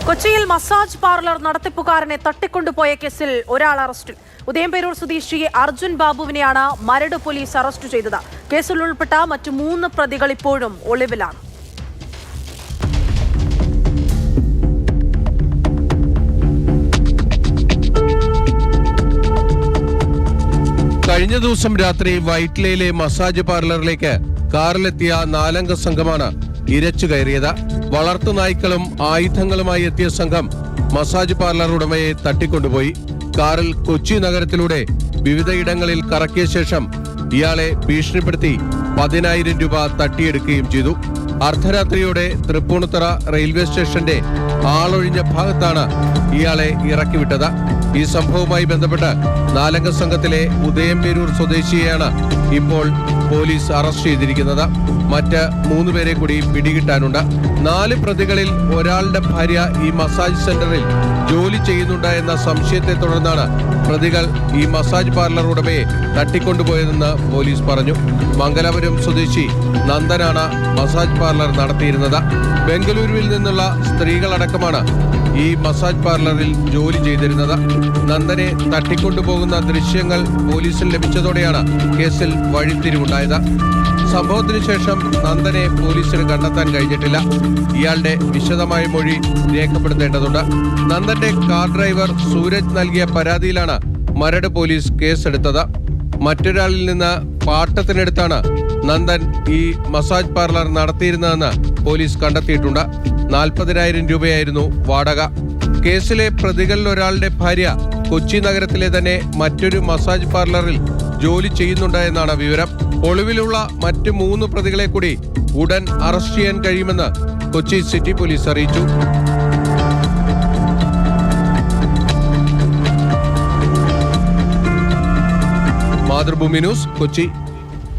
കൊച്ചിയിൽ massage parlour നടത്തിപ്പുകാരനെ തട്ടിക്കൊണ്ടുപോയ കേസിൽ ഒരാൾ അറസ്റ്റിൽ. ഉദയംപേരൂർ സ്വദേശി അർജുൻ ബാബുവിനെയാണ് മരട് പോലീസ് അറസ്റ്റ് ചെയ്തത്. കേസിൽ ഉൾപ്പെട്ട മറ്റു 3 പ്രതികൾ ഇപ്പോഴും ഒളിവിലാണ്. കഴിഞ്ഞ ദിവസം രാത്രി വൈറ്റ്ലയിലെ മസാജ് പാർലറിലേക്ക് കാറിലെത്തിയ 4 അംഗ സംഘമാണ് ഇരച്ചു കയറിയത്. വളർത്തുനായ്ക്കളും ആയുധങ്ങളുമായി എത്തിയ സംഘം മസാജ് പാർലർ ഉടമയെ തട്ടിക്കൊണ്ടുപോയി. കാറിൽ കൊച്ചി നഗരത്തിലൂടെ വിവിധയിടങ്ങളിൽ കറക്കിയ ശേഷം ഇയാളെ ഭീഷണിപ്പെടുത്തി 10,000 രൂപ തട്ടിയെടുക്കുകയും ചെയ്തു. അർദ്ധരാത്രിയോടെ തൃപ്പൂണിത്തുറ റെയിൽവേ സ്റ്റേഷന്റെ ആളൊഴിഞ്ഞ ഭാഗത്താണ് ഇയാളെ ഇറക്കിവിട്ടത്. ഈ സംഭവവുമായി ബന്ധപ്പെട്ട് 4 അംഗ സംഘത്തിലെ ഉദയംപേരൂർ സ്വദേശിയെയാണ് ഇപ്പോൾ പോലീസ് അറസ്റ്റ് ചെയ്തിരിക്കുന്നത്. മറ്റ് 3 പേരെ കൂടി പിടികിട്ടാനുണ്ട്. 4 പ്രതികളിൽ ഒരാളുടെ ഭാര്യ ഈ മസാജ് സെന്ററിൽ ജോലി ചെയ്യുന്നുണ്ട് എന്ന സംശയത്തെ തുടർന്നാണ് പ്രതികൾ ഈ മസാജ് പാർലർ ഉടമയെ തട്ടിക്കൊണ്ടുപോയതെന്ന് പോലീസ് പറഞ്ഞു. മംഗലാപുരം സ്വദേശി നന്ദനാണ് മസാജ് പാർലർ നടത്തിയിരുന്നത്. ബംഗളൂരുവിൽ നിന്നുള്ള സ്ത്രീകളടക്കമാണ് ഈ മസാജ് പാർലറിൽ ജോലി ചെയ്തിരുന്നത്. നന്ദനെ തട്ടിക്കൊണ്ടുപോകുന്ന ദൃശ്യങ്ങൾ പോലീസിൽ ലഭിച്ചതോടെയാണ് കേസിൽ വഴിത്തിരിവുണ്ടായത്. സംഭവത്തിന് ശേഷം നന്ദനെ പോലീസിന് കണ്ടെത്താൻ കഴിഞ്ഞിട്ടില്ല. ഇയാളുടെ വിശദമായ മൊഴി രേഖപ്പെടുത്തേണ്ടതുണ്ട്. നന്ദന്റെ കാർ ഡ്രൈവർ സൂരജ് നൽകിയ പരാതിയിലാണ് മരട് പോലീസ് കേസെടുത്തത്. മറ്റൊരാളിൽ നിന്ന് പാട്ടത്തിനെടുത്താണ് നന്ദൻ ഈ മസാജ് പാർലർ നടത്തിയിരുന്നതെന്ന് പോലീസ് കണ്ടെത്തിയിട്ടുണ്ട്. 40,000 രൂപയായിരുന്നു വാടക. കേസിലെ പ്രതികളിൽ ഒരാളുടെ ഭാര്യ കൊച്ചി നഗരത്തിലെ തന്നെ മറ്റൊരു മസാജ് പാർലറിൽ ജോലി ചെയ്യുന്നുണ്ട് എന്നാണ് വിവരം. ഒളിവിലുള്ള മറ്റ് 3 പ്രതികളെ കൂടി ഉടൻ അറസ്റ്റ് ചെയ്യാൻ കഴിയുമെന്ന് കൊച്ചി സിറ്റി പോലീസ് അറിയിച്ചു. മാതൃഭൂമി ന്യൂസ്, കൊച്ചി.